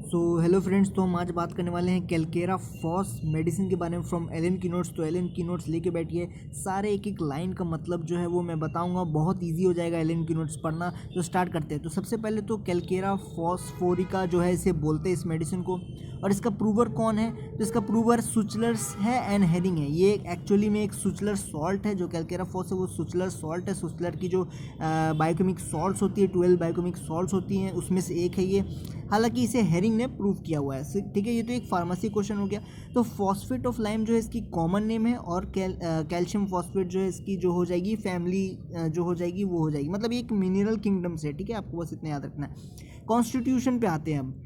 So hello friends, तो हम आज बात करने वाले हैं कैलकेरा फॉस मेडिसिन के बारे में फ्रॉम एलन की नोट्स। तो एलन की नोट्स लेके बैठिए, सारे एक एक लाइन का मतलब जो है वो मैं बताऊंगा, बहुत इजी हो जाएगा एलन की नोट्स पढ़ना। तो स्टार्ट करते हैं। तो सबसे पहले तो कैलकेरा फॉस्फोरिका जो है इसे बोलते हैं इस मेडिसिन को, और इसका प्रूवर कौन है? तो इसका प्रूवर सुचलर्स है एंड हेरिंग है। ये एक्चुअली में एक सुचलर सॉल्ट है, जो कैलकेरा फॉस है वो सुचलर सॉल्ट है। सुचलर की जो बायोकेमिक सॉल्ट्स होती है, 12 बायोकेमिक सॉल्ट्स होती हैं, उसमें से एक है ये। हालांकि इसे हेरिंग ने प्रूव किया हुआ है, ठीक है। ये तो एक फार्मेसी क्वेश्चन हो गया। तो फॉस्फेट ऑफ लाइम जो है इसकी कॉमन नेम है, और कैल्शियम फॉस्फेट जो है इसकी जो हो जाएगी फैमिली जो हो जाएगी वो हो जाएगी, मतलब ये एक मिनरल किंगडम से, ठीक है। आपको बस इतना याद रखना है। कॉन्स्टिट्यूशन पे आते हैं अब।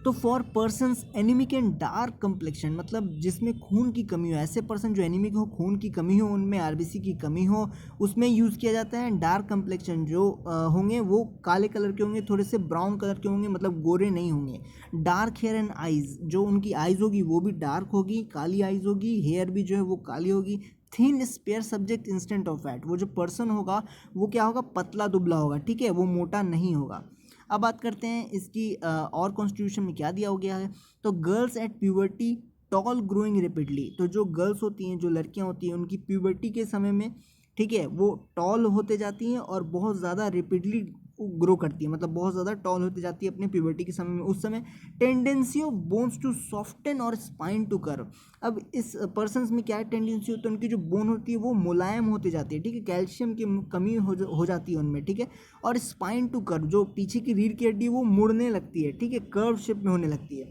तो for persons anaemic and dark complexion, मतलब जिसमें खून की कमी हो, ऐसे पर्सन जो एनीमिक हो, खून की कमी हो, उनमें आरबीसी की कमी हो, उसमें यूज़ किया जाता है। डार्क कंप्लेक्शन जो होंगे वो काले कलर के होंगे, थोड़े से ब्राउन कलर के होंगे, मतलब गोरे नहीं होंगे। डार्क हेयर एंड आइज, जो उनकी आइज होगी वो भी डार्क होगी, काली आइज होगी, हेयर भी जो है वो काली होगी। Thin spare subject instead of fat, वो जो पर्सन होगा वो क्या होगा, पतला दुबला होगा, ठीक है, वो मोटा नहीं होगा। अब बात करते हैं इसकी और कॉन्स्टिट्यूशन में क्या दिया हो गया है। तो girls at puberty tall growing rapidly, तो जो गर्ल्स होती हैं, जो लड़कियां होती हैं, उनकी प्यूबर्टी के समय में, ठीक है, वो टॉल होते जाती हैं और बहुत ज़्यादा रेपिडली ग्रो करती है, मतलब बहुत ज़्यादा टॉल होती जाती है अपने प्यूबर्टी के समय में। उस समय tendency of bones to soften और स्पाइन टू कर्व, अब इस पर्सन्स में क्या टेंडेंसी होती है, उनकी जो बोन होती है वो मुलायम होती जाती है, ठीक है, कैल्शियम की कमी हो जाती है उनमें, ठीक है। और स्पाइन टू कर्व, जो पीछे की रीढ़ की हड्डी वो मुड़ने लगती है, ठीक है, कर्व शेप में होने लगती है।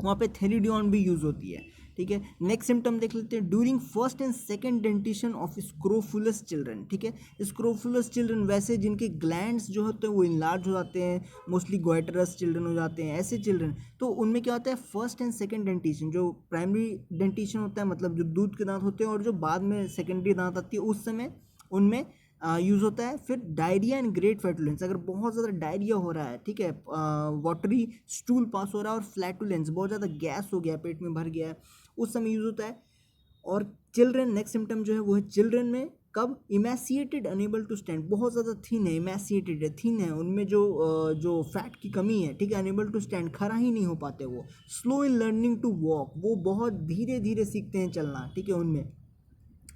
वहाँ पे थेलिडियन भी यूज़ होती है, ठीक है। नेक्स्ट सिम्टम देख लेते हैं। During first and second dentition of scrofulous children, ठीक है। स्क्रोफुलस चिल्ड्रन वैसे जिनके ग्लैंड्स जो होते हैं वो इनलार्ज हो जाते हैं, मोस्टली गोइटरस चिल्ड्रन हो जाते हैं, ऐसे चिल्ड्रन। तो उनमें क्या होता है, फर्स्ट एंड सेकंड डेंटिशन, जो प्राइमरी डेंटिशन होता है, मतलब जो दूध के दांत होते हैं, और जो बाद में सेकेंडरी दांत आती है, उस समय उनमें यूज़ होता है। फिर डायरिया एंड ग्रेट फ्लैटुलेंस, अगर बहुत ज़्यादा डायरिया हो रहा है, ठीक है, वाटरी स्टूल पास हो रहा है, और फ्लैटुलेंस बहुत ज़्यादा गैस हो गया, पेट में भर गया है, उस समय यूज़ होता है। और चिल्ड्रन, नेक्स्ट सिम्टम जो है वो है चिल्ड्रन में कब, इमेसिएटेड अनेबल टू स्टैंड, बहुत ज़्यादा थिन है, इमेसिएटेड है, थिन है, उनमें जो फैट की कमी है, ठीक है, अनेबल टू स्टैंड, खड़ा ही नहीं हो पाते वो। Slow in learning to walk, वो बहुत धीरे धीरे सीखते हैं चलना, ठीक है, उनमें।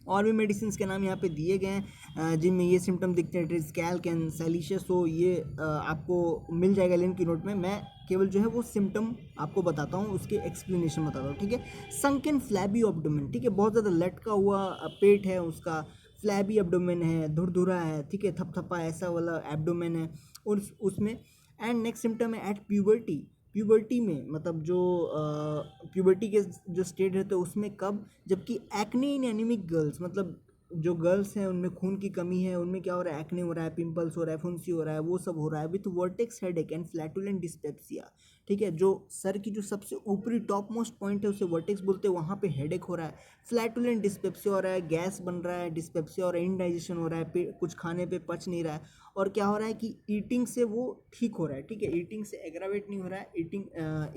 और भी मेडिसिन के नाम यहाँ पे दिए गए हैं जिनमें ये सिम्टम दिखते हैं, ट्रिस्कैल कैन सैलिशियस, हो ये आपको मिल जाएगा लिंक की नोट में। मैं केवल जो है वो सिम्टम आपको बताता हूँ, उसके एक्सप्लेनेशन बताता हूँ, ठीक है। संकन फ्लैबी एब्डोमेन, ठीक है, बहुत ज़्यादा लटका हुआ पेट है उसका, फ्लैबी एब्डोमेन है, धुरधुरा है, ठीक है, थपथपा ऐसा वाला एब्डोमेन है उसमें। एंड नेक्स्ट सिम्टम है एट प्यूबर्टी, प्यूबर्टी में, मतलब जो प्यूबर्टी के जो स्टेट रहते हैं उसमें, कब, जबकि एक्ने इन एनीमिक गर्ल्स, मतलब जो गर्ल्स हैं उनमें खून की कमी है, उनमें क्या हो रहा है, एक्ने हो रहा है, पिंपल्स हो रहा है, फुंसी हो रहा है, वो सब हो रहा है, with vertex headache and flatulent dyspepsia, ठीक है। जो सर की जो सबसे ऊपरी टॉप मोस्ट पॉइंट है उसे वर्टेक्स बोलते हैं, वहाँ पे हेडेक हो रहा है, फ्लैटुलेंट डिस्पेप्सिया हो रहा है, गैस बन रहा है, डिस्पेप्सिया और इनडाइजेशन हो रहा है, कुछ खाने पे पच नहीं रहा है, और क्या हो रहा है कि ईटिंग से वो ठीक हो रहा है, ठीक है, ईटिंग से एग्रावेट नहीं हो रहा है,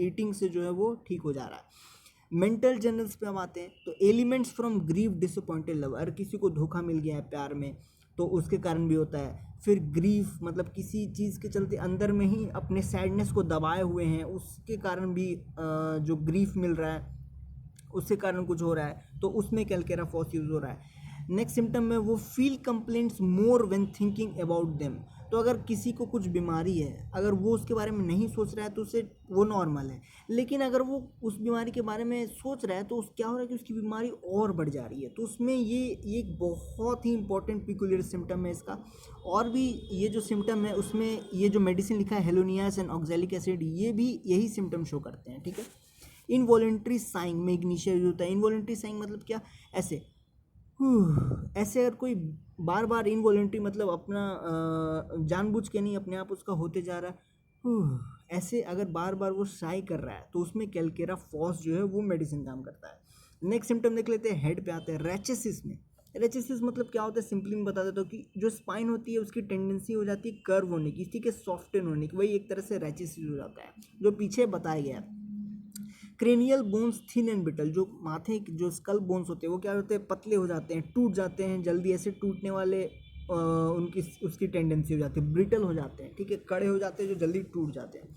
ईटिंग से जो है वो ठीक हो जा रहा है। मेंटल जनरल्स पे हम आते हैं। तो elements from grief disappointed love, अगर किसी को धोखा मिल गया है प्यार में तो उसके कारण भी होता है। फिर ग्रीफ, मतलब किसी चीज़ के चलते अंदर में ही अपने सैडनेस को दबाए हुए हैं, उसके कारण भी जो ग्रीफ मिल रहा है उसके कारण कुछ हो रहा है, तो उसमें कैलकेरा फॉस यूज़ हो रहा है। नेक्स्ट सिम्टम में वो feel complaints more when thinking about them, तो अगर किसी को कुछ बीमारी है, अगर वो उसके बारे में नहीं सोच रहा है तो उसे वो नॉर्मल है, लेकिन अगर वो उस बीमारी के बारे में सोच रहा है तो क्या हो रहा है कि उसकी बीमारी और बढ़ जा रही है, तो उसमें ये एक बहुत ही इंपॉर्टेंट पिकुलियर सिम्टम है इसका। और भी ये जो सिम्टम है उसमें ये जो मेडिसिन लिखा है हेलोनियास एंड ऑक्सैलिक एसिड, ये भी यही सिम्टम शो करते हैं, ठीक है। इनवॉलेंट्री साइंग में इग्निशिया यूज होता है। इनवॉलेंट्री साइंग मतलब क्या, ऐसे ऐसे अगर कोई बार बार इनवॉलेंट्री, मतलब अपना जानबूझ के नहीं, अपने आप उसका होते जा रहा है, ऐसे अगर बार बार वो साई कर रहा है तो उसमें कैलकेरा फॉस जो है वो मेडिसिन काम करता है। नेक्स्ट सिम्टम देख लेते हैं, हेड पे आते हैं, रेचेसिस में। रेचेसिस मतलब क्या होता है, सिंपली मैं बता देता हूँ कि जो स्पाइन होती है उसकी टेंडेंसी हो जाती है कर्व होने की, ठीक है, सॉफ्टन होने की, वही एक तरह से रेचेसिस हो जाता है, जो पीछे बताया गया है। Cranial bones thin and brittle, जो माथे जो स्कल बोन्स होते हैं वो क्या होते हैं, पतले हो जाते हैं, टूट जाते हैं जल्दी, ऐसे टूटने वाले उनकी उसकी टेंडेंसी हो जाती है, ब्रिटल हो जाते हैं, ठीक है, कड़े हो जाते हैं, जो जल्दी टूट जाते हैं।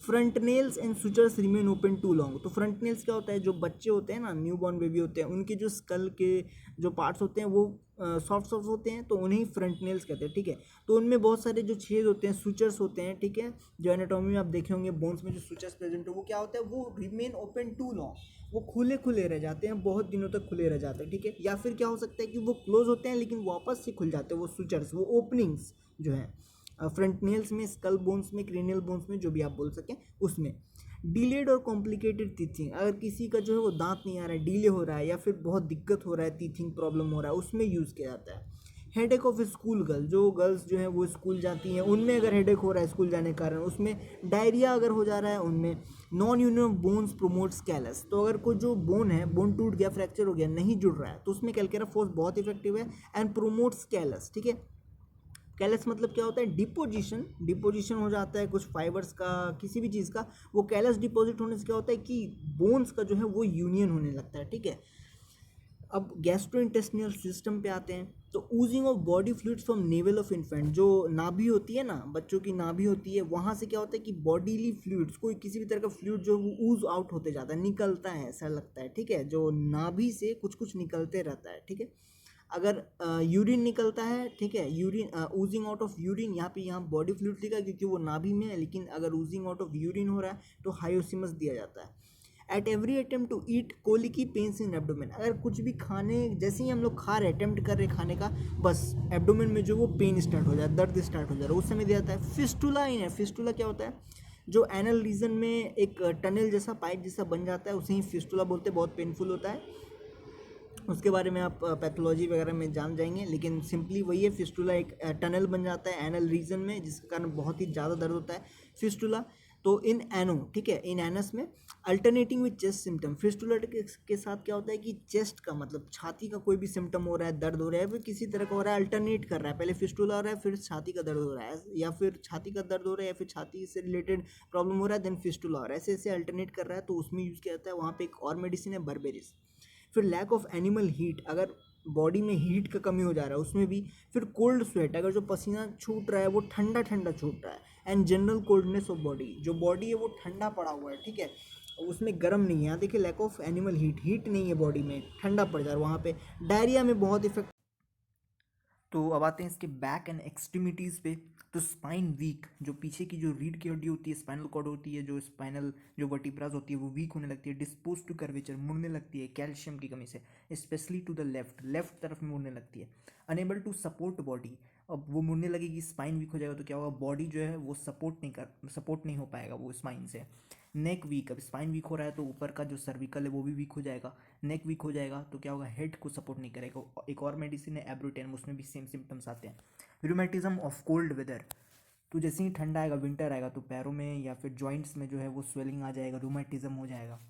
Front nails and sutures remain open too long. तो फ्रंट नेल्स क्या होता है, जो बच्चे होते हैं ना, न्यू बॉर्न बेबी होते हैं, उनके जो स्कल के जो पार्ट्स होते हैं वो सॉफ्ट सॉफ्ट होते हैं, तो उन्हें फ्रंट नेल्स कहते हैं, ठीक है। तो उनमें बहुत सारे जो छेद होते हैं, सुचर्स होते हैं, ठीक है, जो एनाटॉमी में आप देखे होंगे बोन्स में जो सुचर्स प्रेजेंट है वो क्या होता है, वो रिमेन ओपन टू लॉन्ग, वो खुले खुले रह जाते हैं, बहुत दिनों तक खुले रह जाते हैं, ठीक है। या फिर क्या हो सकता है कि वो क्लोज होते हैं लेकिन वापस से खुल जाते हैं, वो सुचर्स, वो ओपनिंग्स जो है फ्रंट नेल्स में, स्कल बोन्स में, क्रेनियल बोन्स में, जो भी आप बोल सकें उसमें। डिलेड और कॉम्प्लिकेटेड टीथिंग, अगर किसी का जो है वो दांत नहीं आ रहा है, डिले हो रहा है या फिर बहुत दिक्कत हो रहा है, टीथिंग प्रॉब्लम हो रहा है, उसमें यूज़ किया जाता है। हेडेक ऑफ स्कूल गर्ल, जो गर्ल्स जो है वो स्कूल जाती हैं, उनमें अगर हेडेक हो रहा है स्कूल जाने के कारण, उसमें डायरिया अगर हो जा रहा है उनमें। Non union of bones promotes callus, तो अगर कोई जो बोन है, बोन टूट गया, फ्रैक्चर हो गया, नहीं जुड़ रहा है, तो उसमें कैलकेरा फोर्स बहुत इफेक्टिव है एंड प्रोमोट्स कैलस, ठीक है। कैलस मतलब क्या होता है, डिपोजिशन, डिपोजिशन हो जाता है कुछ फाइबर्स का, किसी भी चीज़ का, वो कैलस डिपॉजिट होने से क्या होता है कि बोन्स का जो है वो यूनियन होने लगता है, ठीक है। अब गैस्ट्रोइंटेस्टिनल सिस्टम पे आते हैं, तो oozing of body fluids from naval of infant, जो नाभि होती है ना, बच्चों की नाभि होती है, वहाँ से क्या होता है कि बॉडीली फ्लूइड्स, कोई किसी भी तरह का फ्लूइड जो वो ऊज आउट होते जाता है, निकलता है, ऐसा लगता है, ठीक है, जो नाभि से कुछ कुछ निकलते रहता है, ठीक है। अगर यूरिन निकलता है, ठीक है, urine, oozing out of urine, यहाँ पे यहाँ बॉडी फ्लूइड लिखा है क्योंकि वो नाभि में है, लेकिन अगर ऊजिंग आउट ऑफ यूरिन हो रहा है तो हायोसिमस दिया जाता है। At every attempt to eat colicky pains in abdomen, अगर कुछ भी खाने, जैसे ही हम लोग खा रहे, अटेम्प्ट कर रहे खाने का, बस एब्डोमेन में जो वो पेन स्टार्ट हो जाता है, दर्द स्टार्ट हो जा रहा है, उस समय दिया जाता है। फिस्टुला इन है, फिस्टुला क्या होता है, जो एनल रीजन में एक टनल जैसा, पाइप जैसा बन जाता है, उसे ही फिस्टुला बोलते हैं, बहुत पेनफुल होता है। उसके बारे में आप पैथोलॉजी वगैरह में जान जाएंगे, लेकिन सिंपली वही है, फिस्टुला एक टनल बन जाता है एनल रीजन में, जिसके कारण बहुत ही ज़्यादा दर्द होता है, फिस्टुला। तो इन एनो, ठीक है, इन एनस में alternating with chest symptom, fistula के साथ क्या होता है कि चेस्ट का मतलब छाती का कोई भी सिम्टम हो रहा है, दर्द हो रहा है, फिर किसी तरह का हो रहा है, अल्टरनेट कर रहा है, पहले फिस्टुला हो रहा है फिर छाती का दर्द हो रहा है, या फिर छाती का दर्द हो रहा है या फिर छाती से रिलेटेड प्रॉब्लम हो रहा है, देन फिस्टुला हो रहा है, ऐसे ऐसे अल्टरनेट कर रहा है, तो उसमें यूज़ किया जाता है। वहाँ पे एक और मेडिसिन है, बर्बेरिस। फिर लैक ऑफ एनिमल हीट, अगर बॉडी में हीट का कमी हो जा रहा है उसमें भी। फिर कोल्ड स्वेट, अगर जो पसीना छूट रहा है वो ठंडा ठंडा छूट रहा है। And general coldness of body, जो बॉडी है वो ठंडा पड़ा हुआ है, ठीक है, उसमें गर्म नहीं है। यहाँ देखिए, lack of animal heat, heat नहीं है बॉडी में, ठंडा पड़ जा रहा है वहाँ पे। डायरिया में बहुत इफेक्ट। तो अब आते हैं इसके बैक एंड एक्सट्रीमिटीज़ पे। तो स्पाइन वीक, जो पीछे की जो रीढ़ की हड्डी होती है, स्पाइनल कॉर्ड होती है, जो स्पाइनल जो वर्टिब्रास होती है वो वीक होने लगती है। डिस्पोज टू कर्वेचर, मुड़ने लगती है कैल्शियम की कमी से, especially to the left, left तरफ में मुड़ने लगती है। अनेबल टू सपोर्ट बॉडी, अब वो मुड़ने लगेगी, स्पाइन वीक हो जाएगा तो क्या होगा, बॉडी जो है वो सपोर्ट नहीं हो पाएगा वो स्पाइन से। नेक वीक, अब स्पाइन वीक हो रहा है तो ऊपर का जो सर्विकल है वो भी वीक हो जाएगा। नेक वीक हो जाएगा तो क्या होगा, हेड को सपोर्ट नहीं करेगा। एक और मेडिसिन है एब्रोटेन, उसमें भी सेम सिम्टम्स आते हैं। रूमेटिज्म ऑफ कोल्ड वेदर, तो जैसे ही ठंडा आएगा, विंटर आएगा, तो पैरों में या फिर जॉइंट्स में जो है वो स्वेलिंग आ जाएगा, रूमेटिज्म हो जाएगा।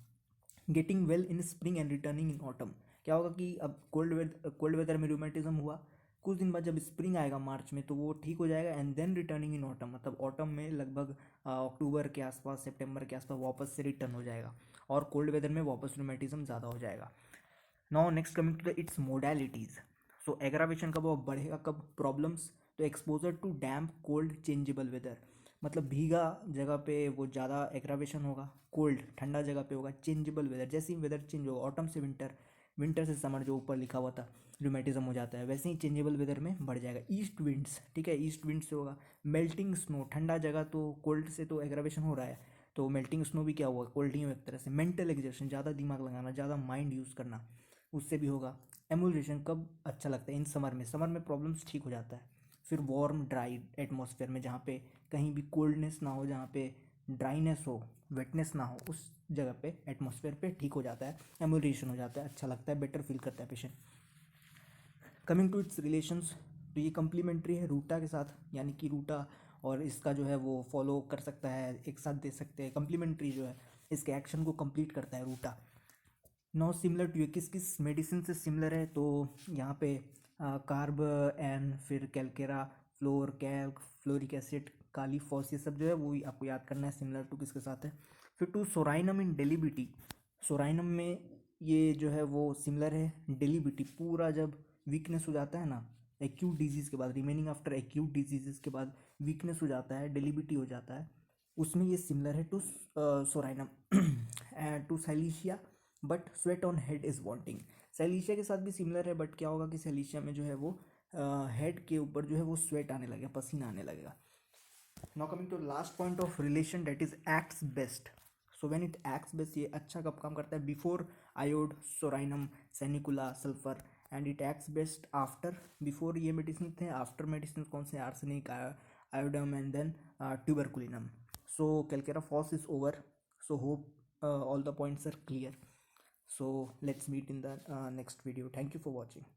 Getting well in spring and returning in autumn, क्या होगा कि अब कोल्ड वेदर में रूमेटिज्म हुआ, कुछ दिन बाद जब स्प्रिंग आएगा मार्च में तो वो ठीक हो जाएगा। And then returning in autumn, मतलब ऑटम में लगभग अक्टूबर के आसपास, सितंबर के आसपास वापस से रिटर्न हो जाएगा, और कोल्ड वेदर में वापस रूमेटिज्म ज़्यादा हो जाएगा। Now next coming to the its modalities. So aggravation कब और बढ़ेगा कब, प्रॉब्लम्स, तो exposure to damp cold changeable weather, मतलब भीगा जगह पे वो ज़्यादा एग्रावेशन होगा, कोल्ड ठंडा जगह पे होगा, चेंजेबल वेदर, जैसे ही वेदर चेंज होगा, ऑटम से विंटर, विंटर से समर जो ऊपर लिखा हुआ था, रूमेटिज्म हो जाता है, वैसे ही चेंजेबल वेदर में बढ़ जाएगा। ईस्ट विंड्स, ठीक है, ईस्ट विंड से होगा। मेल्टिंग स्नो, ठंडा जगह तो कोल्ड से तो एग्रावेशन हो रहा है, तो मेल्टिंग स्नो भी क्या हुआ, कोल्ड ही हो एक तरह से। मेंटल एग्जर्शन, ज़्यादा दिमाग लगाना, ज़्यादा माइंड यूज़ करना, उससे भी होगा। एमुलेशन कब अच्छा लगता है, इन समर में, समर में प्रॉब्लम्स ठीक हो जाता है। फिर वार्म ड्राई एटमॉस्फेयर में, जहाँ पे कहीं भी कोल्डनेस ना हो, जहाँ पे ड्राइनेस हो, वेटनेस ना हो, उस जगह पे एटमॉस्फेयर पे ठीक हो जाता है, एमुलेशन हो जाता है, अच्छा लगता है, बेटर फील करता है patient. Coming to its relations, तो ये कम्प्लीमेंट्री है रूटा के साथ, यानी कि रूटा और इसका जो है वो फॉलो कर सकता है, एक साथ दे सकते हैं, कम्प्लीमेंट्री जो है इसके एक्शन को कंप्लीट करता है रूटा। नो सिमिलर टू, ये किस किस मेडिसिन से सिमिलर है, तो यहाँ पे कार्ब एन, फिर कैलकेरा, floor, Calc, fluoric acid, kali phos, ये सब जो है वो आपको याद करना है, सिमिलर टू किसके साथ है। फिर टू सोराइनम इन डेलीबिटी, सोराइनम में ये जो है वो सिमिलर है। डेलीबिटी पूरा जब वीकनेस हो जाता है ना, एक्यूट डिजीज़ के बाद, रिमेनिंग आफ्टर एक्यूट डिजीज़ के बाद वीकनेस हो जाता है, डेलीबिटी हो जाता है, उसमें ये सिमिलर है to psorinum to silicea, but sweat on head is wanting. Silicea के साथ भी सिमिलर है, बट क्या होगा कि सैलिशिया में जो है वो हेड के ऊपर जो है वो स्वेट आने लगेगा, पसीना आने लगेगा। Now coming to last point of relation, that is acts best. So when it acts best, ये अच्छा कब काम करता है? Before iod, psorinum, sanicula, sulphur, and it acts best after. Before ये मेडिसिन थे, आफ्टर मेडिसिन कौन से? Arsenic, iodum, and then tuberculinum. So calcarea fos is over. So hope all the points are clear. So let's meet in the next video. Thank you for watching.